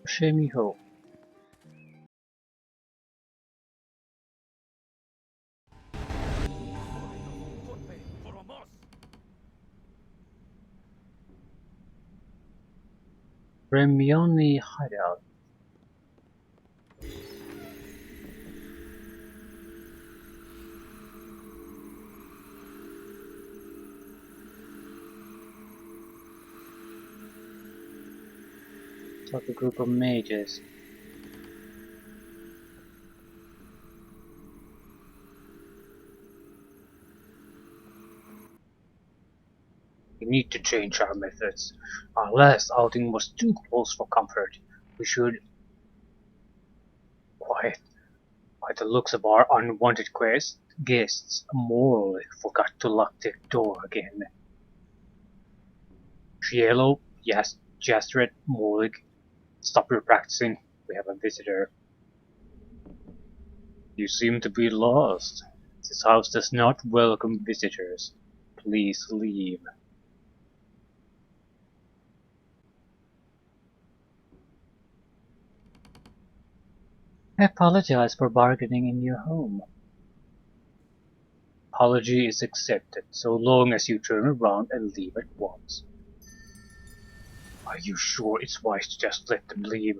Shemiho. Remioni hideout. It's like a group of mages. We need to change our methods. Our last outing was too close for comfort. We should... Quiet. By the looks of our unwanted guests, Morley forgot to lock the door again. Cielo, yes, Jastret, Morley, stop your practicing. We have a visitor. You seem to be lost. This house does not welcome visitors. Please leave. I apologize for bargaining in your home. Apology is accepted, so long as you turn around and leave at once. Are you sure it's wise to just let them leave?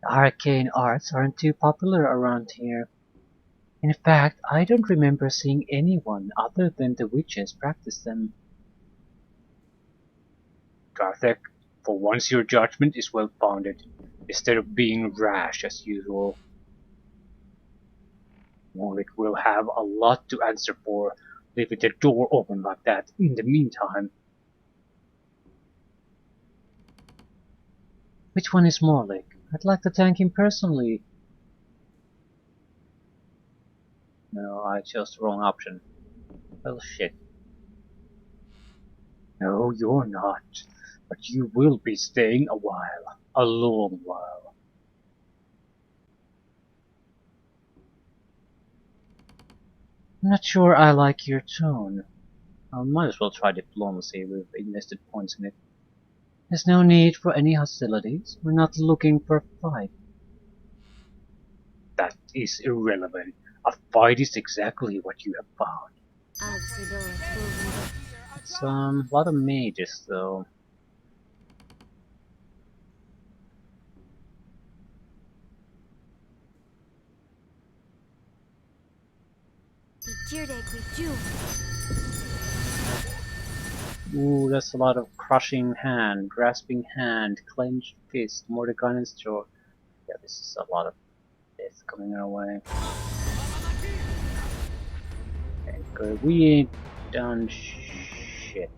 Arcane arts aren't too popular around here. In fact, I don't remember seeing anyone other than the witches practice them. Garthek, for once your judgment is well founded, instead of being rash as usual. Morlik will have a lot to answer for, leaving the door open like that in the meantime. Which one is Morlik? I'd like to thank him personally. No, I chose the wrong option. Well, shit. No, you're not. But you will be staying a while. A long while. I'm not sure I like your tone. I might as well try diplomacy, we've invested points in it. There's no need for any hostilities. We're not looking for a fight. That is irrelevant. A fight is exactly what you have found. It's a lot of mages though. Ooh, that's a lot of crushing hand, grasping hand, clenched fist, Mordecai's jaw. Yeah, this is a lot of death coming our way. Okay, good. We ain't done shit.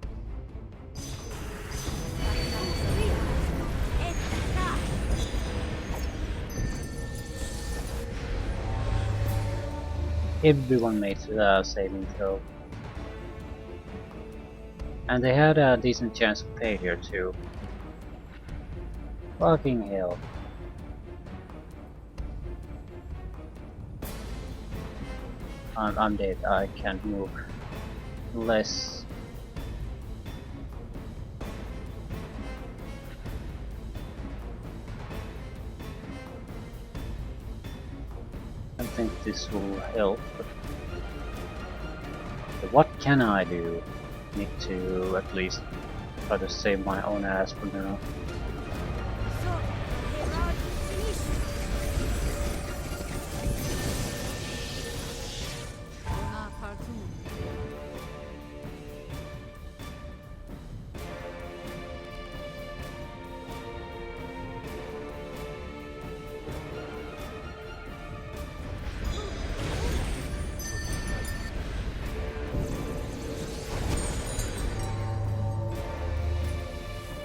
Everyone made saving throw. And they had a decent chance of failure too. Fucking hell. I'm dead. I can't move. Unless... I think this will help. But what can I do? Need to at least try to save my own ass for now.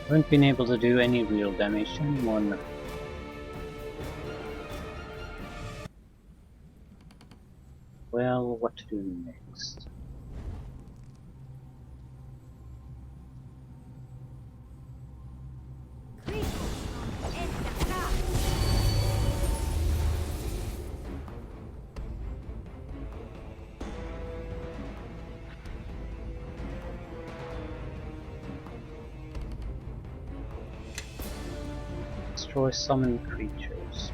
Haven't been able to do any real damage to anyone. Well, what to do next? Destroy summoned creatures.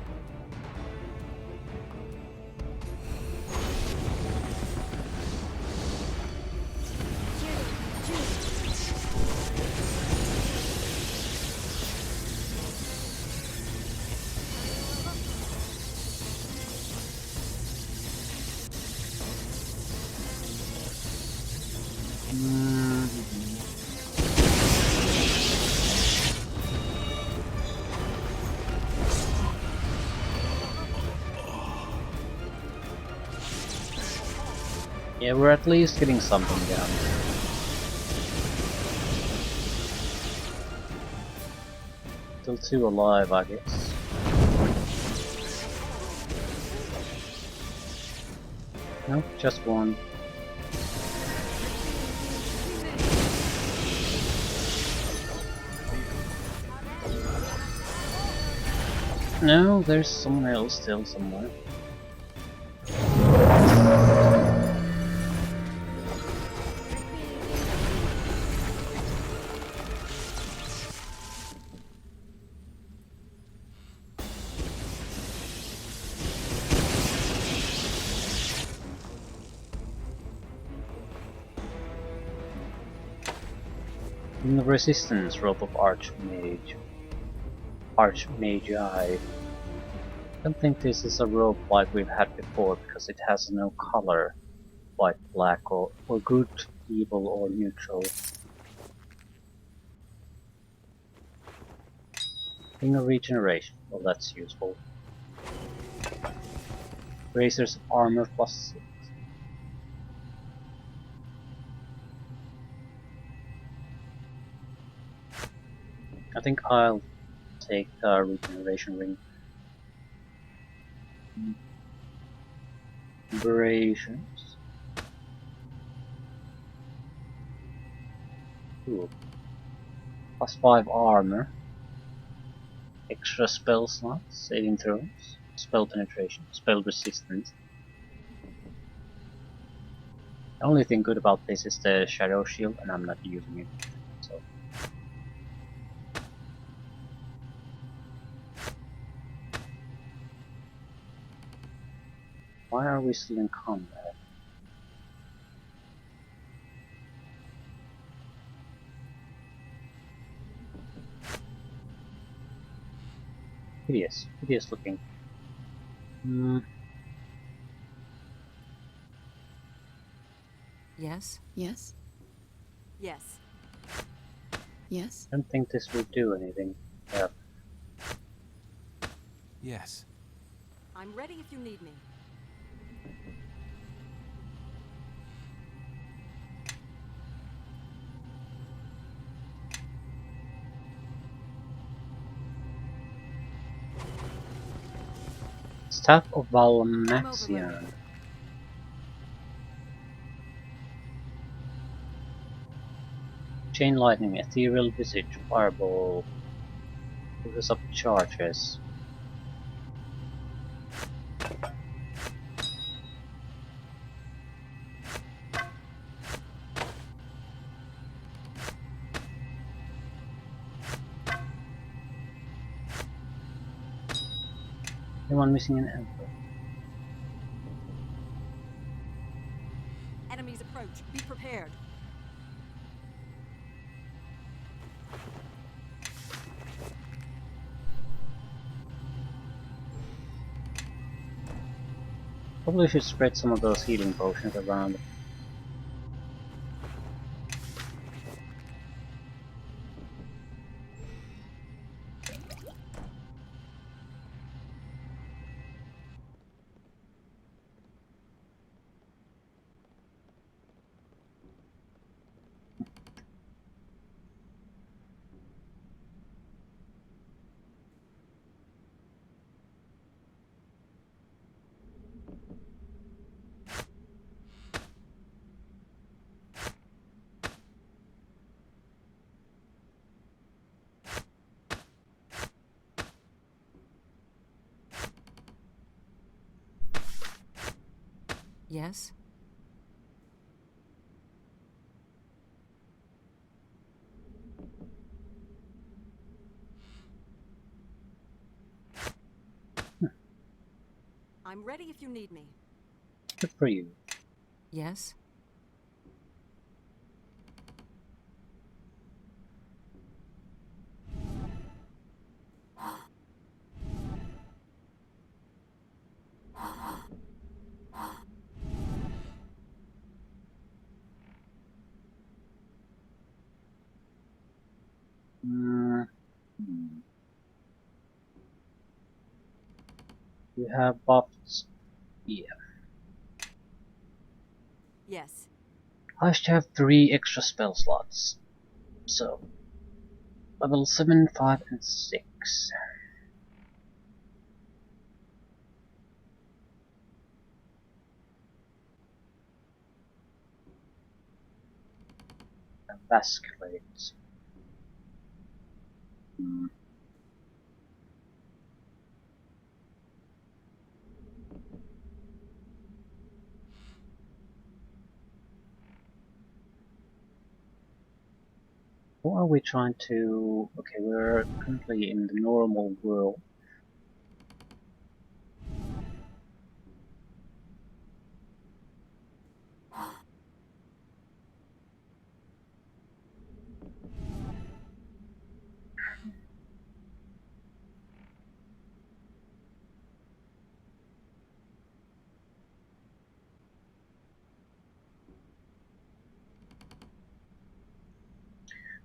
Yeah, we're at least getting something down. Still 2 alive, I guess. Nope, just 1. No, there's someone else still somewhere. In the Resistance Robe of Archmage. Archmagi. I don't think this is a robe like we've had before because it has no color. White, black, or good, evil, or neutral. Ring of Regeneration. Well, that's useful. Razors of Armor +6. I think I'll take the Regeneration Ring. Aberrations. Ooh. +5 armor. Extra spell slots, saving throws, spell penetration, spell resistance. The only thing good about this is the shadow shield, and I'm not using it. So. Why are we still in combat? Hideous looking. Yes? Yes? Yes. Yes? I don't think this will do anything. Yeah. Yes. I'm ready if you need me. Staff of Valmaxian. Chain Lightning, Ethereal Visage, Fireball. Uses up charges. Anyone missing an emperor? Enemies approach. Be prepared. Probably should spread some of those healing potions around. Yes? I'm ready if you need me. Good for you. Yes? Hmm. You have buffed. Yeah. Yes. I should have 3 extra spell slots. So, level 7, 5, and 6. Vasculate. Hmm. What are we trying to... Okay, we're currently in the normal world.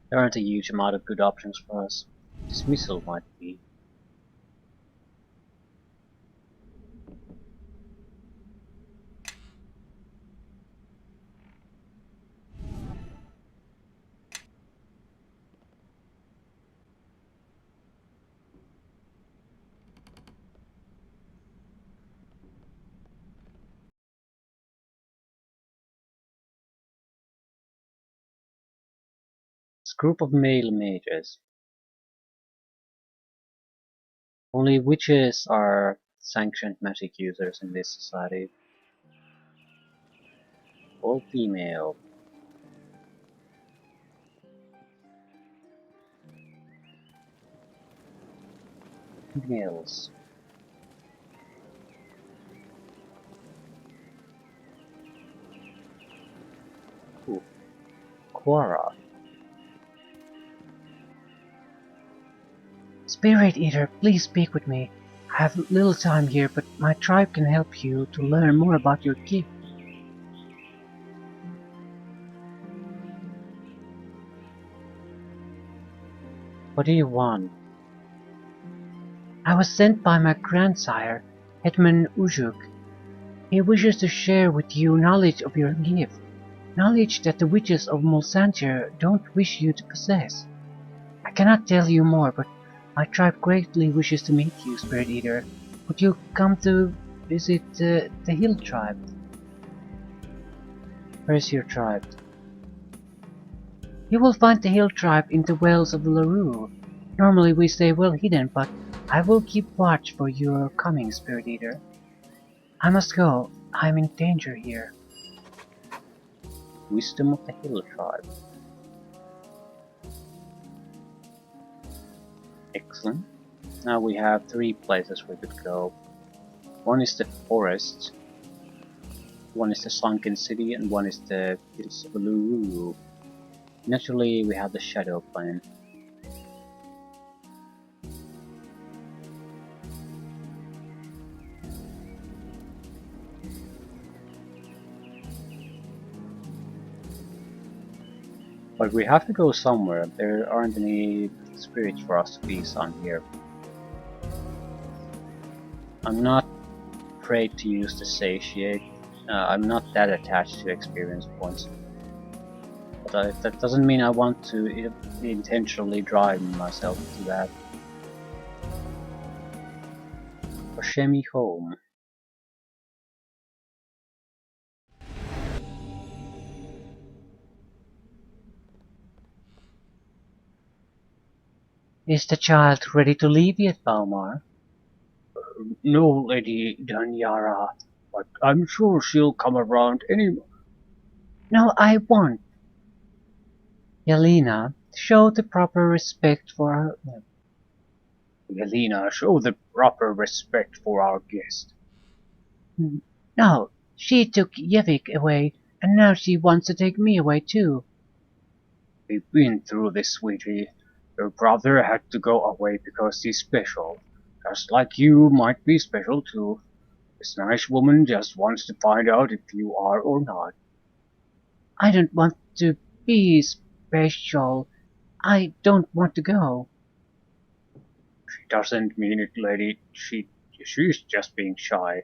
There aren't a huge amount of good options for us. Dismissal might be. It's a group of male mages. Only witches are sanctioned magic users in this society. All female. Females. Ooh. Quara. Spirit Eater, please speak with me. I have little time here, but my tribe can help you to learn more about your gift. What do you want? I was sent by my grandsire, Hetman Ujuk. He wishes to share with you knowledge of your gift, knowledge that the witches of Mulsantir don't wish you to possess. I cannot tell you more, but my tribe greatly wishes to meet you, Spirit Eater. Would you come to visit the Hill Tribe? Where is your tribe? You will find the Hill Tribe in the wells of Larue. Normally we stay well hidden, but I will keep watch for your coming, Spirit Eater. I must go. I am in danger here. Wisdom of the Hill Tribe. Excellent. Now we have 3 places we could go. One is the forest, one is the sunken city, and one is the hills of Larue. Naturally, we have the shadow plane. But we have to go somewhere. There aren't any spirits for us to feast on here. I'm not afraid to use the satiate. I'm not that attached to experience points. But that doesn't mean I want to intentionally drive myself to that. Oshemi home. Is the child ready to leave yet, Balmar? No, Lady Danyara, but I'm sure she'll come around any... No, I won't. Yelena, show the proper respect for her... Yelena, show the proper respect for our guest. No, she took Yevik away, and now she wants to take me away too. We've been through this, sweetie. Your brother had to go away because he's special. Just like you might be special too. This nice woman just wants to find out if you are or not. I don't want to be special. I don't want to go. She doesn't mean it, lady. She's just being shy.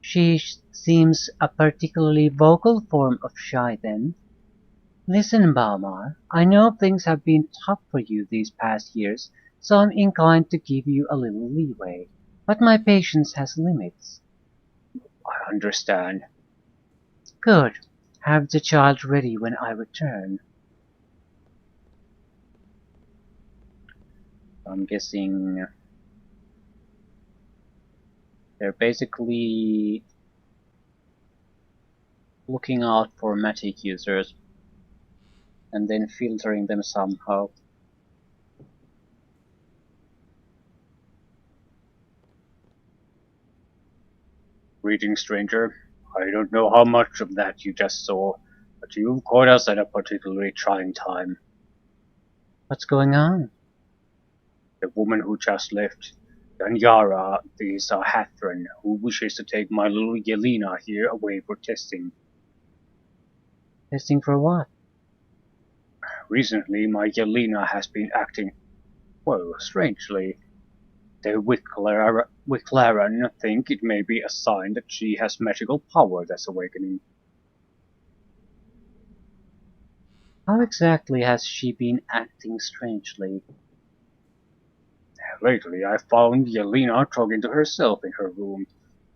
She seems a particularly vocal form of shy then. Listen, Balmar, I know things have been tough for you these past years, so I'm inclined to give you a little leeway. But my patience has limits. I understand. Good. Have the child ready when I return. I'm guessing they're basically looking out for Matic users and then filtering them somehow. Greetings, stranger. I don't know how much of that you just saw, but you've caught us at a particularly trying time. What's going on? The woman who just left, Danyara, is a Hathran who wishes to take my little Yelena here away for testing. Testing for what? Recently, my Yelena has been acting, well, strangely. The Wicklaran think it may be a sign that she has magical power that's awakening. How exactly has she been acting strangely? Lately, I found Yelena talking to herself in her room.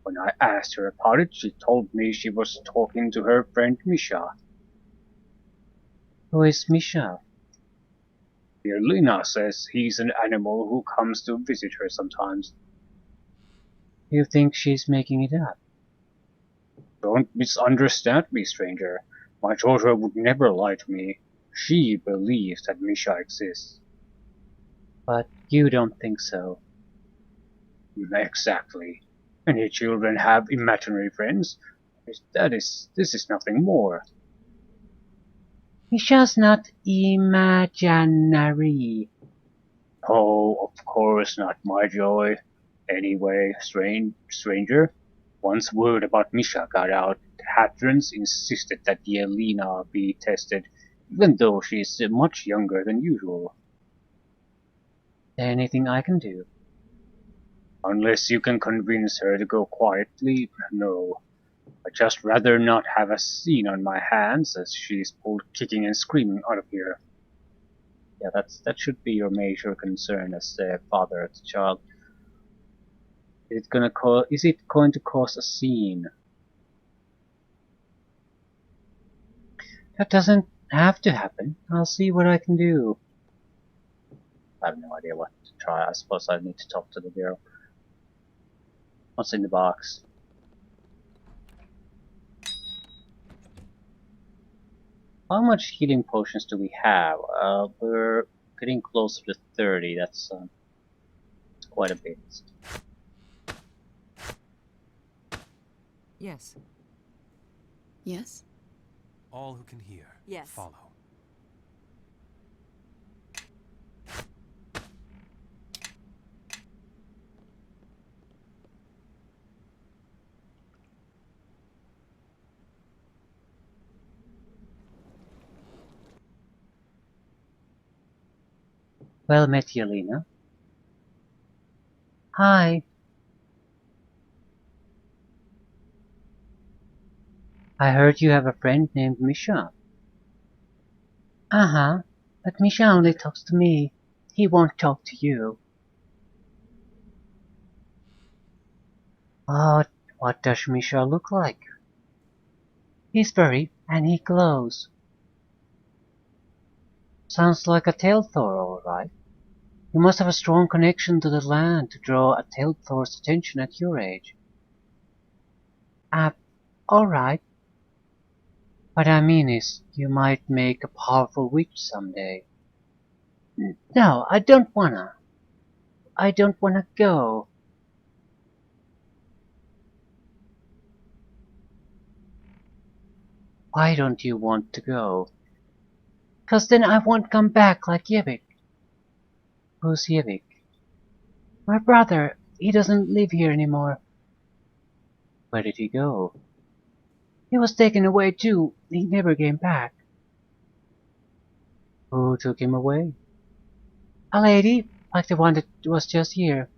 When I asked her about it, she told me she was talking to her friend Misha. Who is Misha? Yelena says he's an animal who comes to visit her sometimes. You think she's making it up? Don't misunderstand me, stranger. My daughter would never lie to me. She believes that Misha exists. But you don't think so. Exactly. Any children have imaginary friends. This is nothing more. Misha's not imaginary. Oh, of course not, my joy. Anyway, stranger, once word about Misha got out, the Hattrans insisted that Yelena be tested, even though she is much younger than usual. Anything I can do? Unless you can convince her to go quietly, no. I'd just rather not have a scene on my hands as she's pulled kicking and screaming out of here. Yeah, that should be your major concern as the father of the child. Is it going to cause a scene? That doesn't have to happen. I'll see what I can do. I have no idea what to try. I suppose I need to talk to the girl. What's in the box? How much healing potions do we have? We're getting closer to 30. That's quite a bit. Yes. Yes? All who can hear, Yes. follow. Well met, Yelena. Hi. I heard you have a friend named Misha. Uh-huh. But Misha only talks to me. He won't talk to you. What does Misha look like? He's furry, and he glows. Sounds like a Tailthor, all right. You must have a strong connection to the land to draw a Tailthor's attention at your age. All right. What I mean is, you might make a powerful witch someday. No, I don't wanna. I don't wanna go. Why don't you want to go? 'Cause then I won't come back like Yevik. Who's Yevik? My brother. He doesn't live here anymore. Where did he go? He was taken away too. He never came back. Who took him away? A lady, like the one that was just here.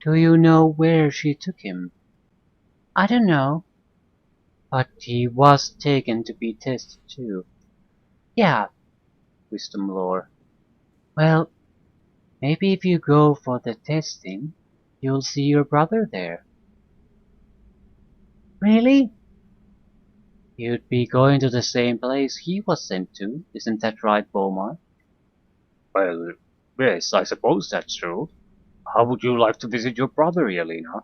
Do you know where she took him? I don't know. But he was taken to be tested too. Yeah, wisdom lore. Well, maybe if you go for the testing, you'll see your brother there. Really? You'd be going to the same place he was sent to, isn't that right, Beaumont? Well, yes, I suppose that's true. How would you like to visit your brother, Yelena?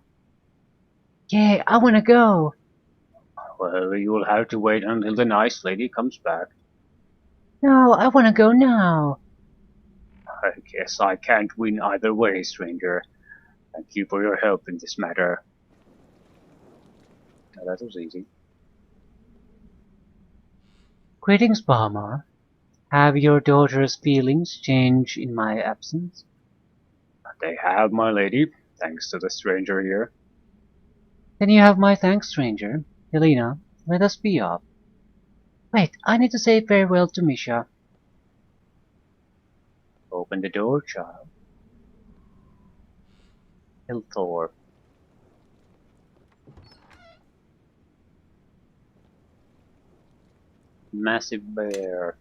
Yeah, I wanna go. Well, you'll have to wait until the nice lady comes back. No, I wanna go now. I guess I can't win either way, stranger. Thank you for your help in this matter. Now that was easy. Greetings, Bahama. Have your daughter's feelings changed in my absence? They have, my lady, thanks to the stranger here. Then you have my thanks, stranger. Helena, let us be off. Wait, I need to say farewell to Misha. Open the door, child. Hilthor. Massive bear.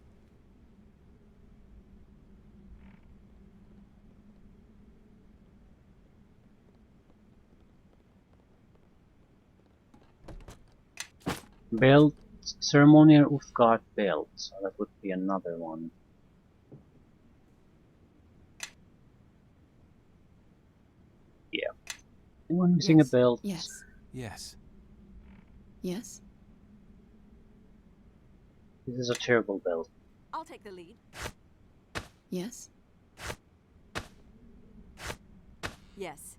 Belt. Ceremonial Uthgard belt. So that would be another one. Yeah. Anyone missing a Yes. belt? Yes. Yes. Yes. This is a terrible belt. I'll take the lead. Yes. Yes.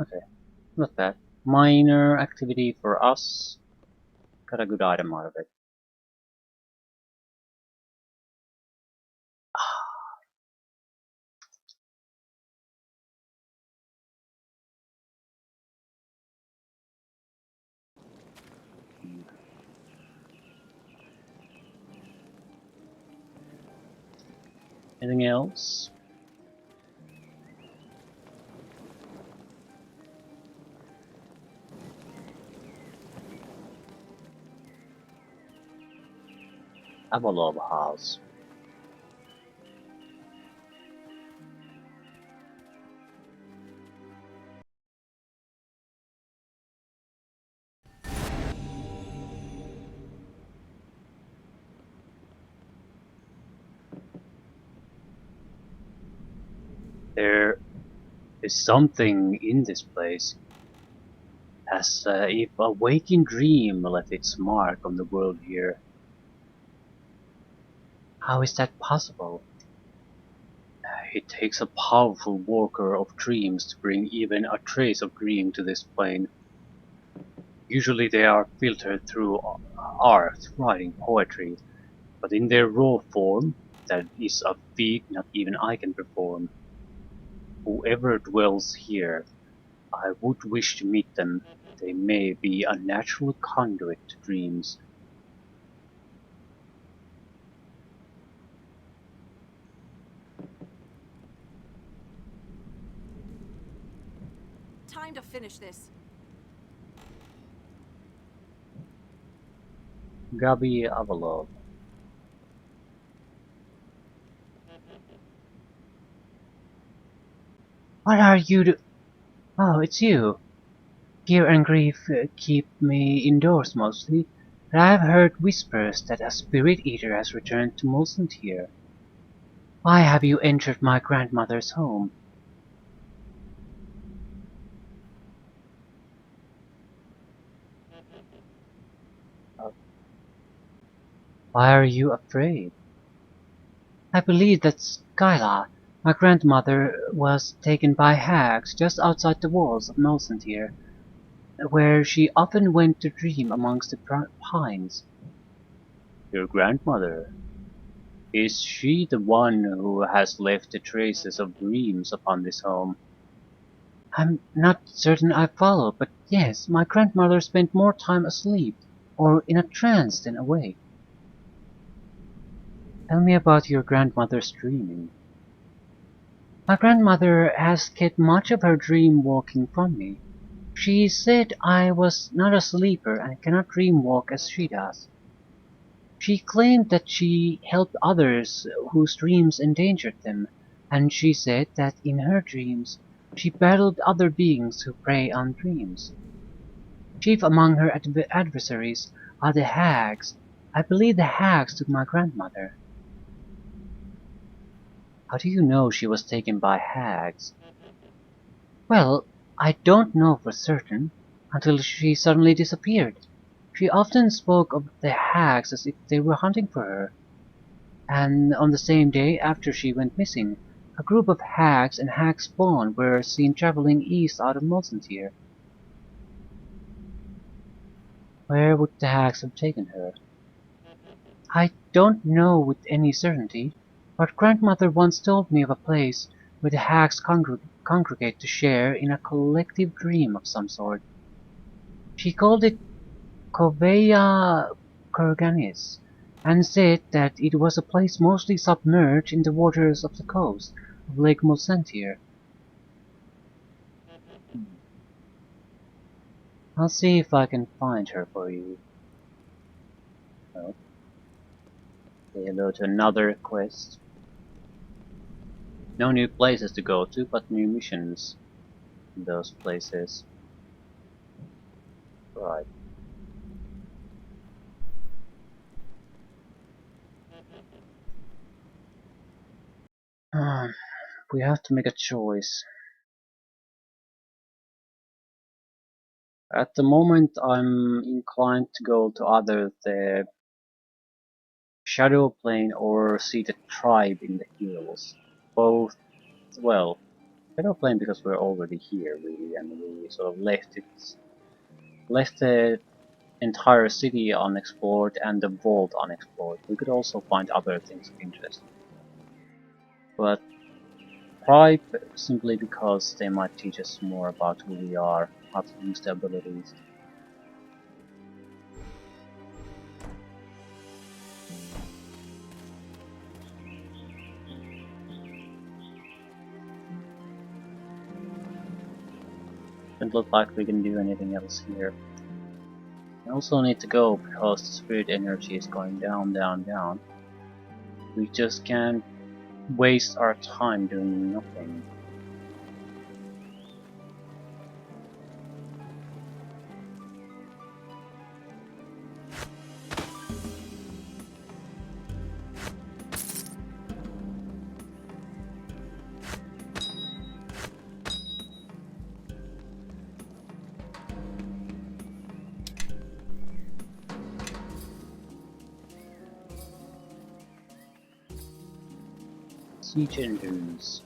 Okay, not bad. Minor activity for us. Got a good item out of it. Anything else? Avalov House. There is something in this place, as if a waking dream left its mark on the world here. How is that possible? It takes a powerful worker of dreams to bring even a trace of dream to this plane. Usually they are filtered through art, writing, poetry, but in their raw form, that is a feat not even I can perform. Whoever dwells here, I would wish to meet them. They may be a natural conduit to dreams. Time to finish this. Gabi Avalov. What are you do- Oh, it's you. Fear and grief keep me indoors mostly, but I've heard whispers that a spirit eater has returned to Mulsantir. Why have you entered my grandmother's home? Why are you afraid? I believe that Skyla, my grandmother, was taken by hags just outside the walls of Mulsantir, where she often went to dream amongst the pines. Your grandmother? Is she the one who has left the traces of dreams upon this home? I'm not certain I follow, but yes, my grandmother spent more time asleep or in a trance than awake. Tell me about your grandmother's dreaming. My grandmother has kept much of her dream walking from me. She said I was not a sleeper and cannot dream walk as she does. She claimed that she helped others whose dreams endangered them, and she said that in her dreams she battled other beings who prey on dreams. Chief among her adversaries are the hags. I believe the hags took my grandmother. How do you know she was taken by hags? Well, I don't know for certain, until she suddenly disappeared. She often spoke of the hags as if they were hunting for her. And on the same day after she went missing, a group of hags and hag spawn were seen traveling east out of Mulsantir. Where would the hags have taken her? I don't know with any certainty, but grandmother once told me of a place where the hags congregate to share in a collective dream of some sort. She called it Coveya Kurganis, and said that it was a place mostly submerged in the waters of the coast of Lake Mulsantir. I'll see if I can find her for you. Oh. Say hello to another quest. No new places to go to, but new missions in those places. Right. We have to make a choice. At the moment, I'm inclined to go to either the Shadow Plane or see the tribe in the hills. Both, well, Shadow Plane because we're already here, really, and we sort of left the entire city unexplored and the vault unexplored. We could also find other things of interest. But tribe simply because they might teach us more about who we are, how to use the abilities. Doesn't look like we can do anything else here. We also need to go because the spirit energy is going down, down, down. We just can't waste our time doing nothing. Siege engines.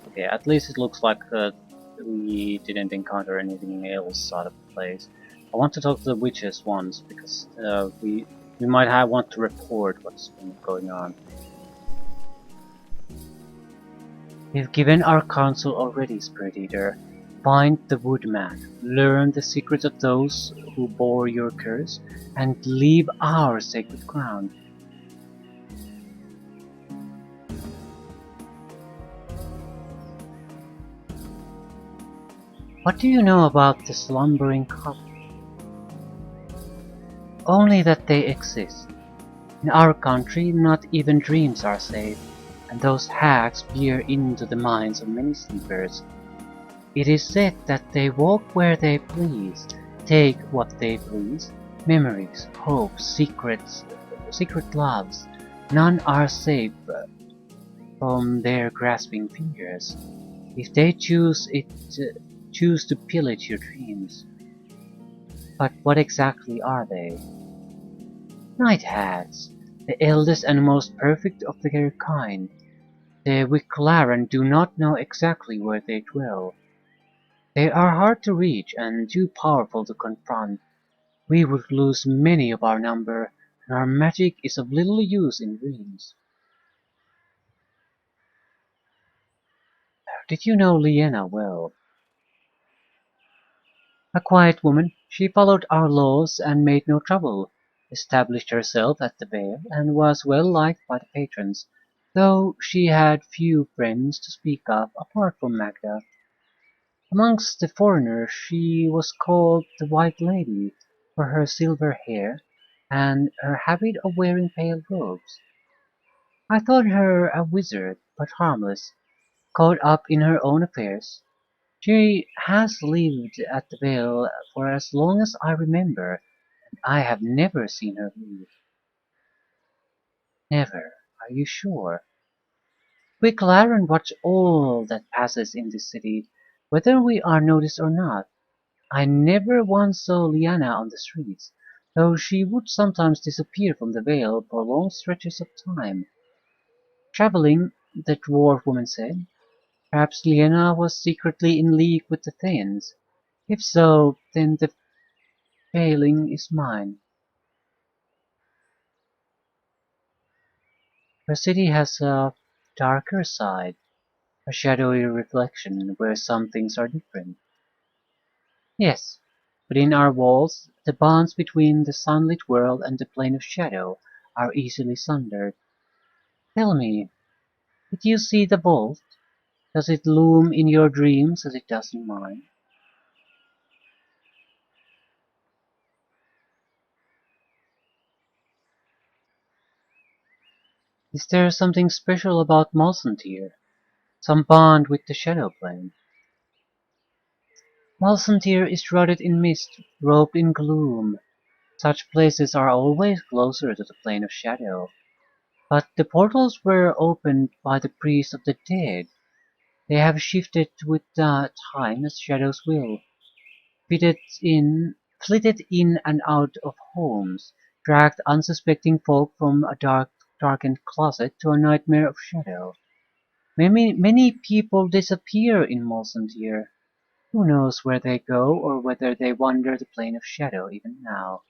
Okay, at least it looks like we didn't encounter anything else out of place. I want to talk to the witches once because we might want to report what's been going on. We've given our counsel already, Spirit Eater. Find the Woodman, learn the secrets of those who bore your curse, and leave our sacred ground. What do you know about the slumbering couple? Only that they exist. In our country, not even dreams are safe, and those hags peer into the minds of many sleepers. It is said that they walk where they please, take what they please, memories, hopes, secrets, secret loves. None are safe from their grasping fingers. If they choose choose to pillage your dreams. But what exactly are they? Night hags, the eldest and most perfect of their kind. The Wicklaren do not know exactly where they dwell. They are hard to reach and too powerful to confront. We would lose many of our number, and our magic is of little use in dreams. Did you know Liena well? A quiet woman, she followed our laws and made no trouble, established herself at the Vale, and was well liked by the patrons, though she had few friends to speak of apart from Magda. Amongst the foreigners she was called the White Lady for her silver hair and her habit of wearing pale robes. I thought her a wizard, but harmless, caught up in her own affairs. She has lived at the Vale for as long as I remember, and I have never seen her leave. Never. Are you sure? We Claren watch all that passes in this city, whether we are noticed or not. I never once saw Liana on the streets, though she would sometimes disappear from the Vale for long stretches of time. Traveling, the dwarf woman said. Perhaps Liana was secretly in league with the Thanes. If so, then the failing is mine. Her city has a darker side, a shadowy reflection where some things are different. Yes, within our walls, the bonds between the sunlit world and the plane of shadow are easily sundered. Tell me, did you see the vault? Does it loom in your dreams as it does in mine? Is there something special about Mulsantir? Some bond with the shadow plane? Mulsantir is rooted in mist, robed in gloom. Such places are always closer to the plane of shadow. But the portals were opened by the priests of the dead. They have shifted with time as shadows will, fitted flitted in and out of homes, dragged unsuspecting folk from a darkened closet to a nightmare of shadow. Many people disappear in Mulsantir. Who knows where they go or whether they wander the plane of shadow even now?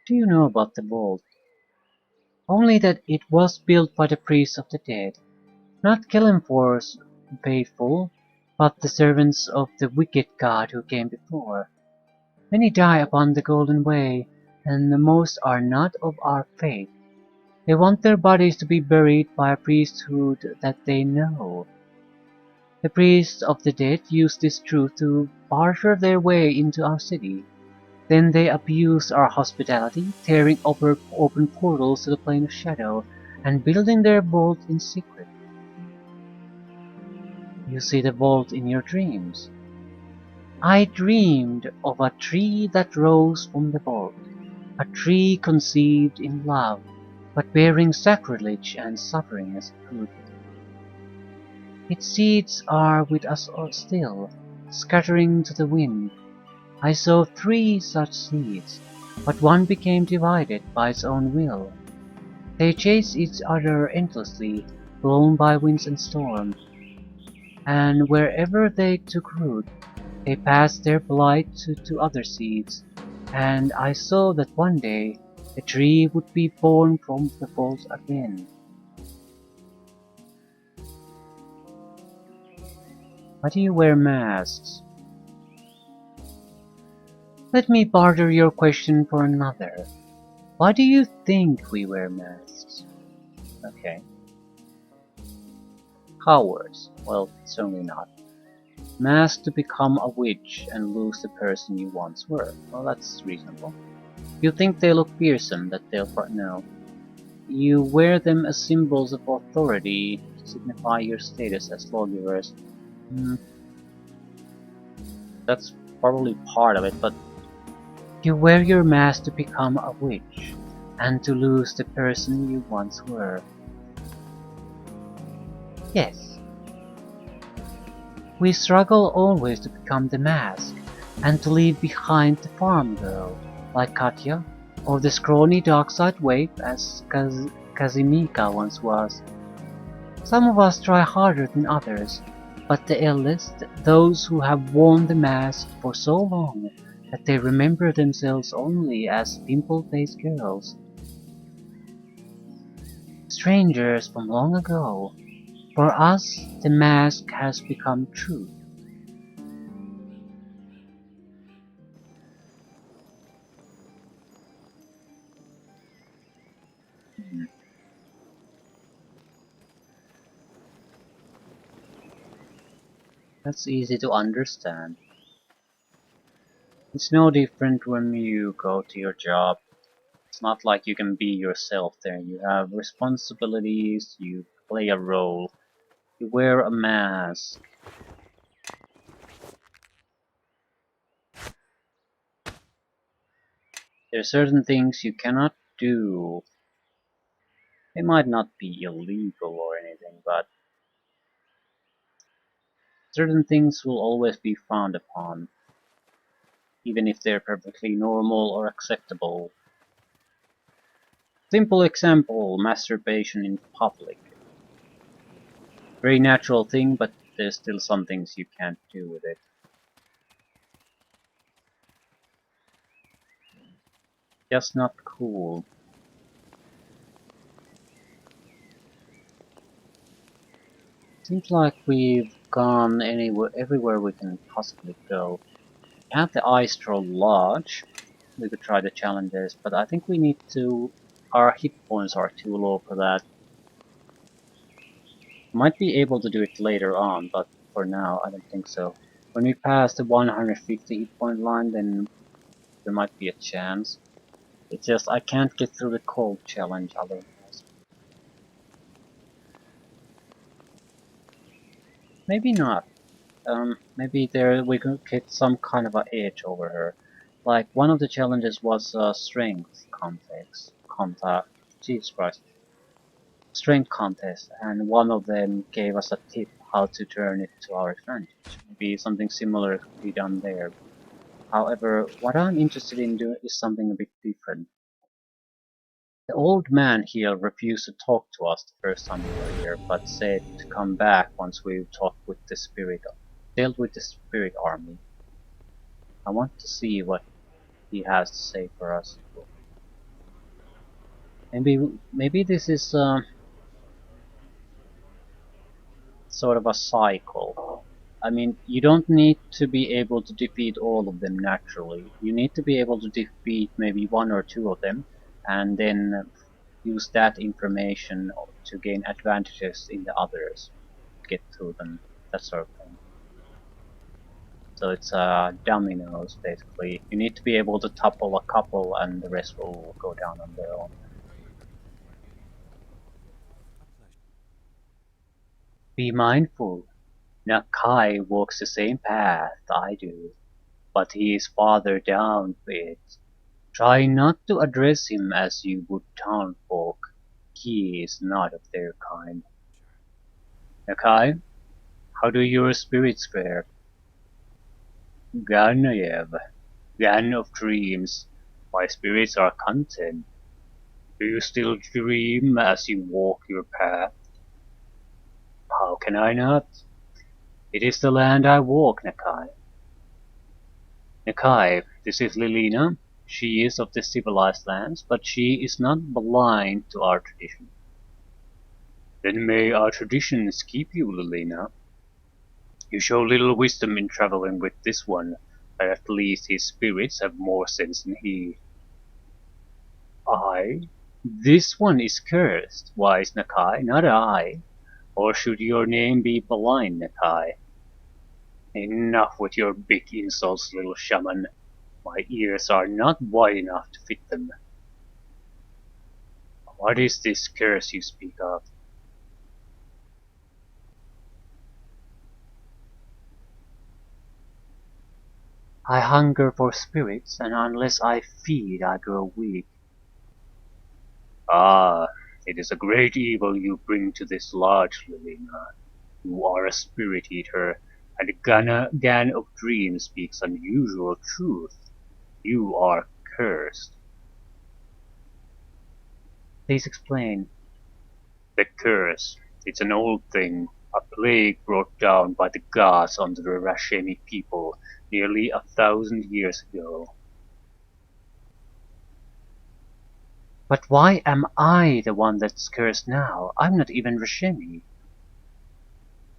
Do you know about the vault? Only that it was built by the priests of the dead, not Kelemfor's faithful, but the servants of the wicked god who came before. Many die upon the Golden Way, and the most are not of our faith. They want their bodies to be buried by a priesthood that they know. The priests of the dead use this truth to barter their way into our city. Then they abuse our hospitality, tearing open portals to the plane of shadow, and building their vault in secret. You see the vault in your dreams. I dreamed of a tree that rose from the vault, a tree conceived in love, but bearing sacrilege and suffering as fruit. Its seeds are with us still, scattering to the wind. I saw 3 such seeds, but one became divided by its own will. They chased each other endlessly, blown by winds and storms, and wherever they took root, they passed their blight to other seeds, and I saw that one day the tree would be born from the vault again. Why do you wear masks? Let me barter your question for another. Why do you think we wear masks? Okay. Cowards. Well, certainly not. Masked to become a witch and lose the person you once were. Well, that's reasonable. You think they look fearsome, that they'll no. You wear them as symbols of authority to signify your status as lawgivers. That's probably part of it, but you wear your mask to become a witch, and to lose the person you once were. Yes, We struggle always to become the mask, and to leave behind the farm girl, like Katya, or the scrawny dark-side waif as Kazimika once was. Some of us try harder than others, but the eldest, those who have worn the mask for so long that they remember themselves only as pimple-faced girls. Strangers from long ago. For us, the mask has become truth. That's easy to understand. It's no different when you go to your job. It's not like you can be yourself there. You have responsibilities, you play a role, you wear a mask. There are certain things you cannot do. They might not be illegal or anything, but certain things will always be frowned upon, even if they're perfectly normal or acceptable. Simple example, masturbation in public. Very natural thing, but there's still some things you can't do with it. Just not cool. Seems like we've gone everywhere we can possibly go. We have the Ice-Troll Lodge. We could try the challenges, but I think we need to... Our hit points are too low for that. Might be able to do it later on, but for now I don't think so. When we pass the 150 hit point line, then there might be a chance. It's just I can't get through the cold challenge otherwise. Maybe not. Maybe there we could get some kind of an edge over her. Like one of the challenges was strength Jesus Christ, strength contest, and one of them gave us a tip how to turn it to our advantage. Maybe something similar could be done there. However, what I'm interested in doing is something a bit different. The old man here refused to talk to us the first time we were here, but said to come back once we've dealt with the spirit army. I want to see what he has to say for us. Maybe this is sort of a cycle. I mean, you don't need to be able to defeat all of them naturally. You need to be able to defeat maybe one or two of them, and then use that information to gain advantages in the others, get through them, that sort of thing. So it's dominoes basically. You need to be able to topple a couple and the rest will go down on their own. Be mindful. Nakai walks the same path I do, but he is farther down it. Try not to address him as you would townfolk. He is not of their kind. Nakai, how do your spirits fare? Ganayev, Gan of dreams, my spirits are content. Do you still dream as you walk your path? How can I not? It is the land I walk, Nakai. Nakai, this is Lilina. She is of the civilized lands, but she is not blind to our tradition. Then may our traditions keep you, Lilina. You show little wisdom in traveling with this one, but at least his spirits have more sense than he. I? This one is cursed, wise Nakai, not I. Or should your name be blind, Nakai? Enough with your big insults, little shaman. My ears are not wide enough to fit them. What is this curse you speak of? I hunger for spirits, and unless I feed, I grow weak. Ah, it is a great evil you bring to this lodge, Lilina. You are a spirit eater, And the Gan of Dreams speaks unusual truth. You are cursed. Please explain. The curse. It's an old thing, a plague brought down by the gods on the Rashemi people nearly 1,000 years ago. But why am I the one that's cursed now? I'm not even Rashemi.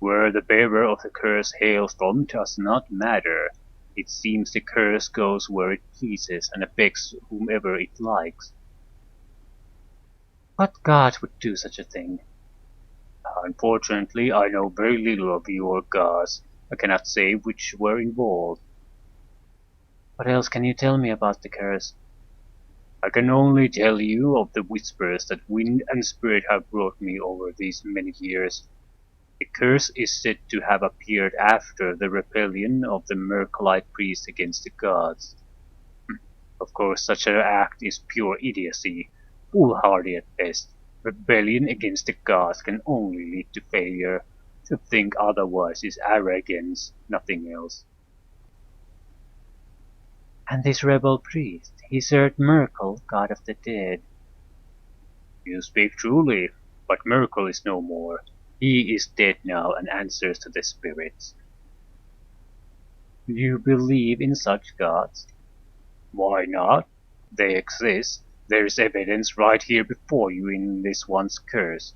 Where the bearer of the curse hails from does not matter. It seems the curse goes where it pleases and affects whomever it likes. What god would do such a thing? Unfortunately, I know very little of your gods. I cannot say which were involved. What else can you tell me about the curse? I can only tell you of the whispers that wind and spirit have brought me over these many years. The curse is said to have appeared after the rebellion of the Mercolite priests against the gods. Of course, such an act is pure idiocy, foolhardy at best. Rebellion against the gods can only lead to failure. To think otherwise is arrogance, nothing else. And this rebel priest, he served Merkel, god of the dead. You speak truly, but Merkel is no more. He is dead now and answers to the spirits. You believe in such gods? Why not? They exist. There's evidence right here before you in this one's curse.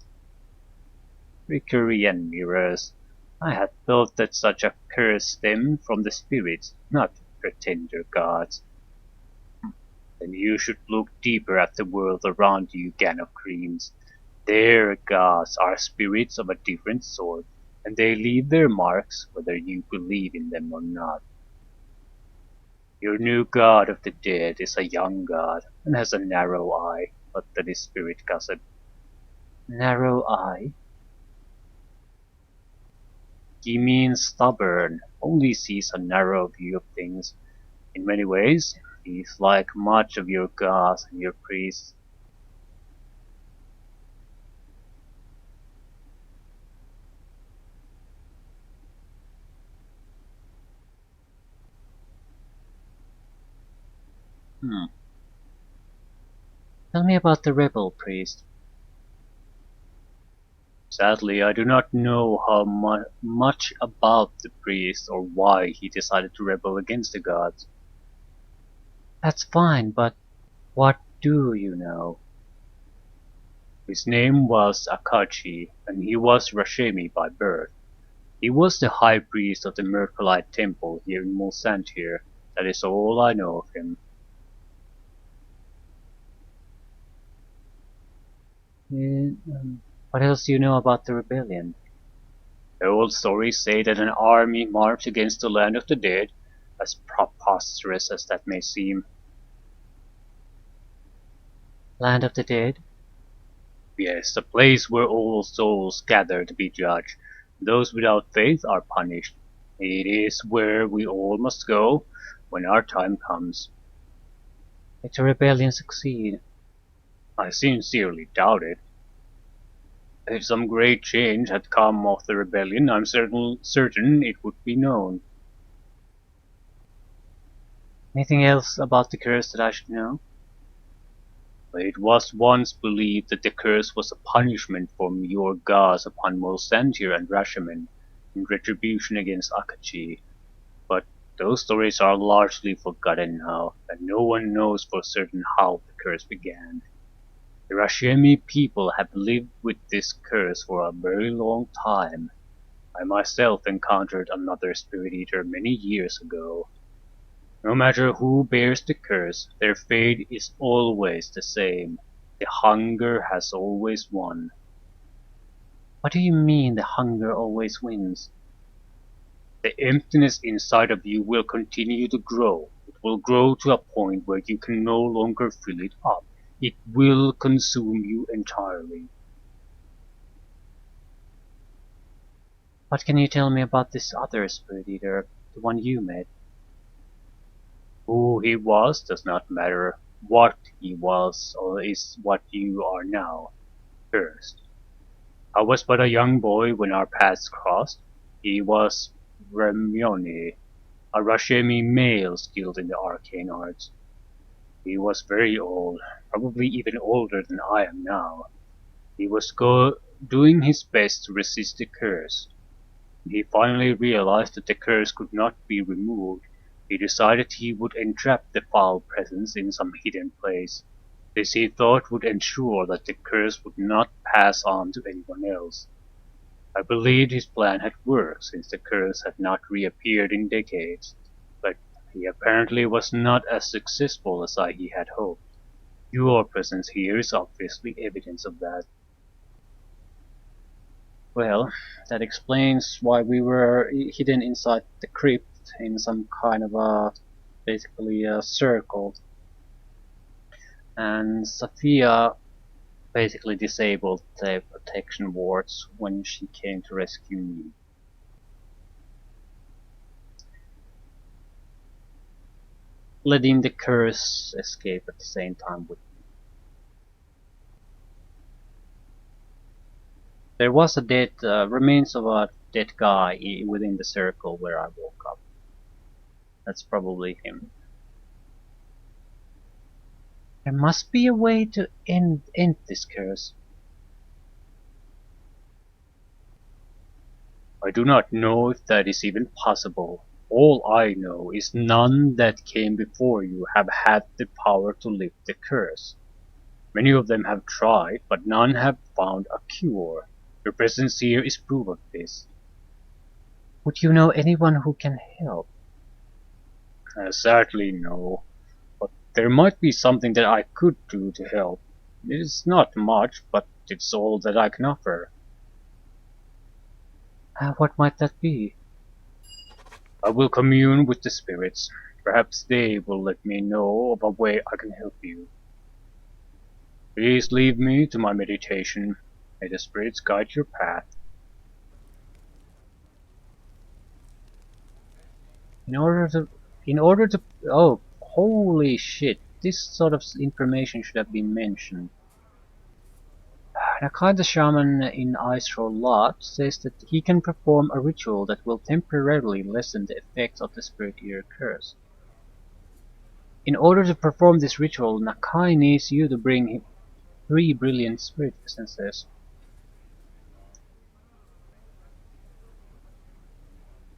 Trickery and mirrors. I had thought that such a curse stemmed from the spirits, not pretender gods. Then you should look deeper at the world around you, Gan of Dreams. Their gods are spirits of a different sort, and they leave their marks whether you believe in them or not. Your new god of the dead is a young god, and has a narrow eye, but that is spirit gossip. Narrow eye? He means stubborn, only sees a narrow view of things. In many ways, he's like much of your gods and your priests. Hmm. Tell me about the rebel priest. Sadly, I do not know how much about the priest or why he decided to rebel against the gods. That's fine, but what do you know? His name was Akachi, and he was Rashemi by birth. He was the high priest of the Mercolite temple here in Mulsantir. That is all I know of him. What else do you know about the rebellion? The old stories say that an army marched against the land of the dead, as preposterous as that may seem. Land of the dead? Yes, the place where all souls gather to be judged. Those without faith are punished. It is where we all must go when our time comes. Did the rebellion succeed? I sincerely doubt it. If some great change had come of the rebellion, I'm certain it would be known. Anything else about the curse that I should know? It was once believed that the curse was a punishment from your gods upon Mulsantir and Rashaman in retribution against Akachi, but those stories are largely forgotten now, and no one knows for certain how the curse began. The Rashemi people have lived with this curse for a very long time. I myself encountered another spirit eater many years ago. No matter who bears the curse, their fate is always the same. The hunger has always won. What do you mean the hunger always wins? The emptiness inside of you will continue to grow. It will grow to a point where you can no longer fill it up. It will consume you entirely. What can you tell me about this other spirit eater, the one you met? Who he was does not matter. What he was or is what you are now. First, I was but a young boy when our paths crossed. He was Remione, a Rashemi male skilled in the arcane arts. He was very old, probably even older than I am now. He was doing his best to resist the curse. When he finally realized that the curse could not be removed, he decided he would entrap the foul presence in some hidden place. This he thought would ensure that the curse would not pass on to anyone else. I believed his plan had worked since the curse had not reappeared in decades, but he apparently was not as successful as he had hoped. Your presence here is obviously evidence of that. Well, that explains why we were hidden inside the crypt in some kind of basically a circle. And Sophia basically disabled the protection wards when she came to rescue me. Letting the curse escape at the same time with me. There was a dead, remains of a dead guy within the circle where I woke up. That's probably him. There must be a way to end this curse. I do not know if that is even possible. All I know is none that came before you have had the power to lift the curse. Many of them have tried, but none have found a cure. Your presence here is proof of this. Would you know anyone who can help? Sadly no, but there might be something that I could do to help. It is not much, but it's all that I can offer. What might that be? I will commune with the spirits. Perhaps they will let me know of a way I can help you. Please leave me to my meditation. May the spirits guide your path. In order to, oh, holy shit, this sort of information should have been mentioned. Nakai the shaman in Iceroll Lot says that he can perform a ritual that will temporarily lessen the effects of the Spirit Ear curse. In order to perform this ritual, Nakai needs you to bring him 3 brilliant spirit essences.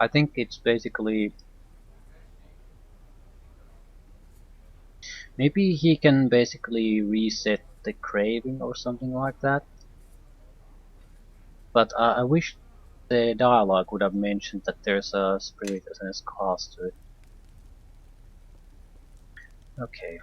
I think it's basically... maybe he can basically reset the craving or something like that. But I wish the dialogue would have mentioned that there's a spirit essence cost to it. Okay.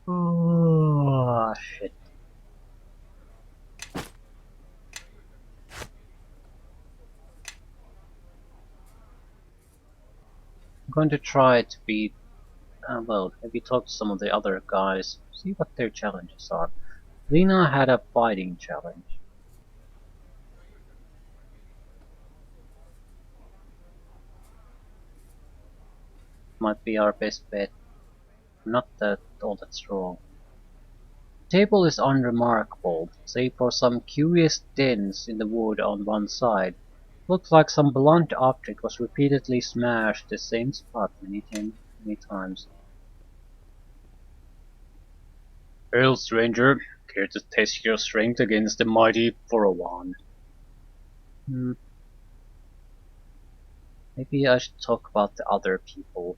Oh shit. I'm going to try to beat... well, maybe talk to some of the other guys, see what their challenges are. Lena had a fighting challenge. Might be our best bet. Not that all that strong. The table is unremarkable, save for some curious dents in the wood on one side. Looks like some blunt object was repeatedly smashed the same spot many times. Hail, stranger, care to test your strength against the mighty Forowan? Maybe I should talk about the other people.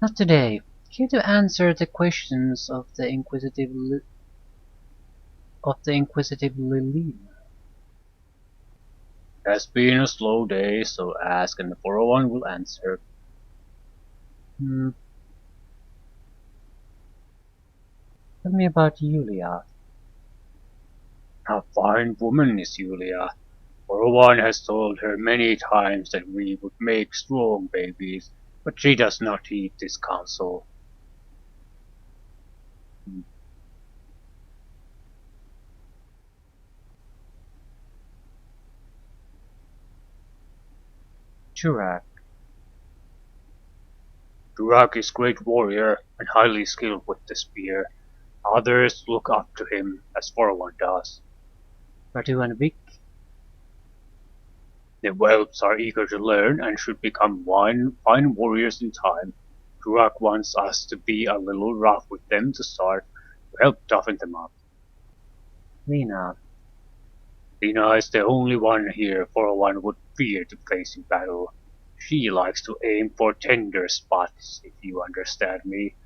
Not today. Here to answer the questions of the inquisitive Lilina. It has been a slow day, so ask and the 401 will answer. Tell me about Yulia. A fine woman is Yulia. One has told her many times that we would make strong babies, but she does not heed this counsel. Churak. Churak is great warrior and highly skilled with the spear. Others look up to him, as One does. Ratu and Vic. The whelps are eager to learn and should become fine warriors in time. Churak wants us to be a little rough with them to start, to help toughen them up. Lena. Lena is the only one here One would fear to face in battle. She likes to aim for tender spots, if you understand me.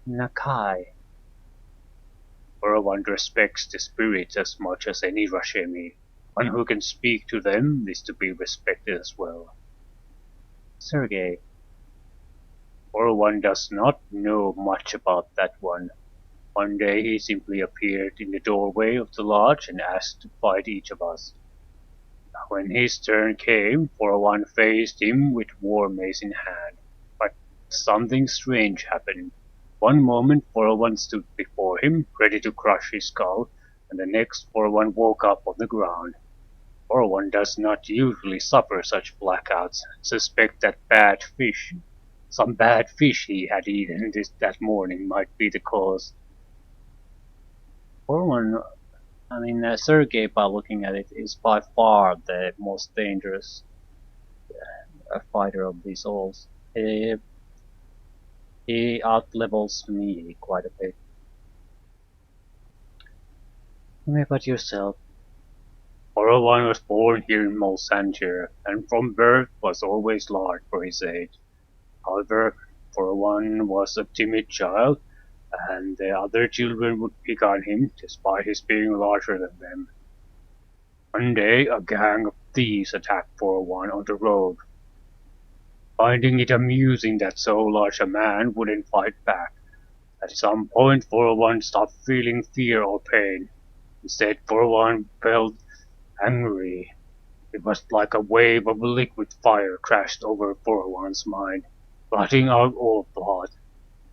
Nakai. One respects the spirits as much as any Rashemi. One who can speak to them is to be respected as well. Sergei. One does not know much about that one. One day he simply appeared in the doorway of the lodge and asked to fight each of us. When his turn came, One faced him with war mace in hand. But something strange happened. One moment One stood before him, ready to crush his skull, and the next One woke up on the ground. One does not usually suffer such blackouts, and suspect that some bad fish he had eaten that morning might be the cause. Sergei, by looking at it, is by far the most dangerous fighter of these all. He, he outlevels me quite a bit. Tell me about yourself. One was born here in Mulsantir, and from birth was always large for his age. However, One was a timid child, and the other children would pick on him despite his being larger than them. One day, a gang of thieves attacked One on the road. Finding it amusing that so large a man wouldn't fight back, at some point One stopped feeling fear or pain. Instead, One felt angry. It was like a wave of liquid fire crashed over One's mind, blotting out all thought.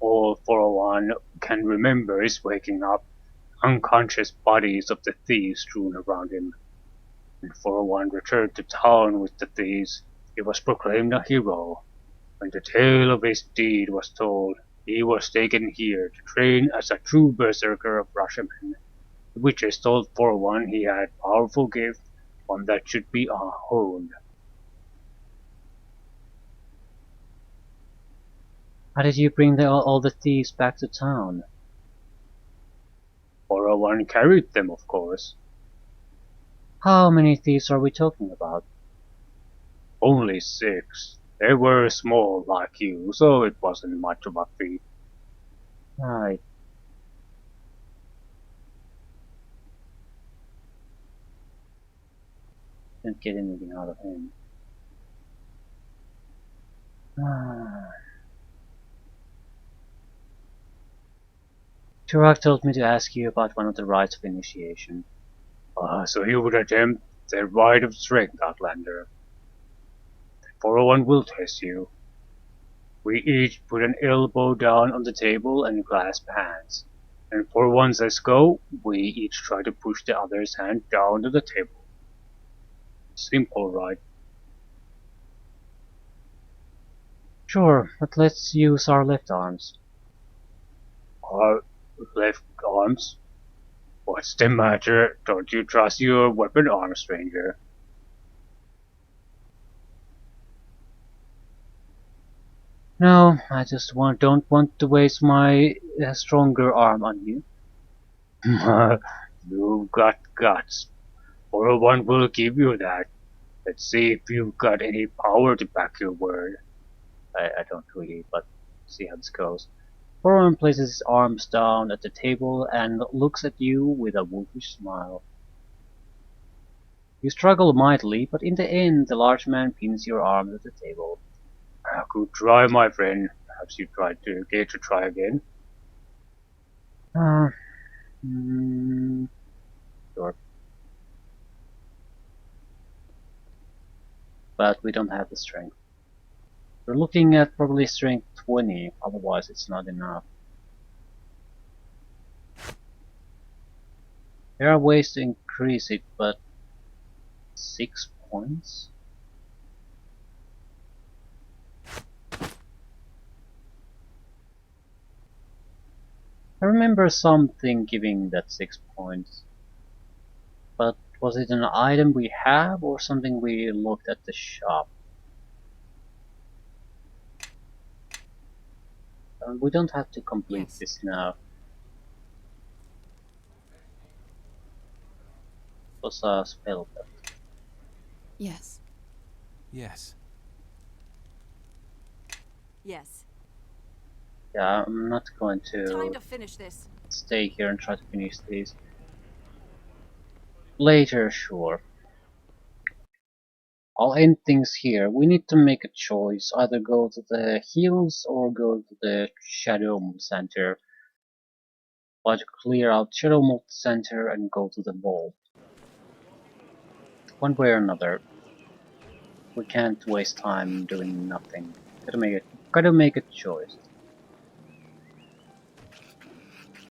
All One can remember is waking up, unconscious bodies of the thieves strewn around him. When One returned to town with the thieves, he was proclaimed a hero. When the tale of his deed was told, he was taken here to train as a true berserker of Rashomon. The witches told One he had a powerful gift, one that should be honed. How did you bring all the thieves back to town? One carried them, of course. How many thieves are we talking about? Only 6. They were small like you, so it wasn't much of a feat. Right. Didn't get anything out of him. Turok told me to ask you about one of the rites of initiation. So you would attempt the rite of strength, Outlander. One will test you. We each put an elbow down on the table and clasp hands. And One says go, we each try to push the other's hand down to the table. Simple, right? Sure, but let's use our left arms. Our left arms? What's the matter? Don't you trust your weapon arm, stranger? No, I just don't want to waste my stronger arm on you. You've got guts. One will give you that. Let's see if you've got any power to back your word. I don't really, but see how this goes. One places his arms down at the table and looks at you with a wolfish smile. You struggle mightily, but in the end the large man pins your arms at the table. Good try, my friend. Perhaps you tried to get to try again. Sure. but we don't have the strength. We're looking at probably strength 20, otherwise it's not enough. There are ways to increase it, but 6 points? I remember something giving that 6 points. But was it an item we have or something we looked at the shop? We don't have to complete Yes. this now. It was a spell. Yes. Yes. Yes. Yeah, I'm not going Time to to finish this. stay here and try to finish these. Later, sure. I'll end things here. We need to make a choice. Either go to the hills or go to the Shadow Center. Try to clear out Shadow Center and go to the vault. One way or another. We can't waste time doing nothing. Gotta make a choice.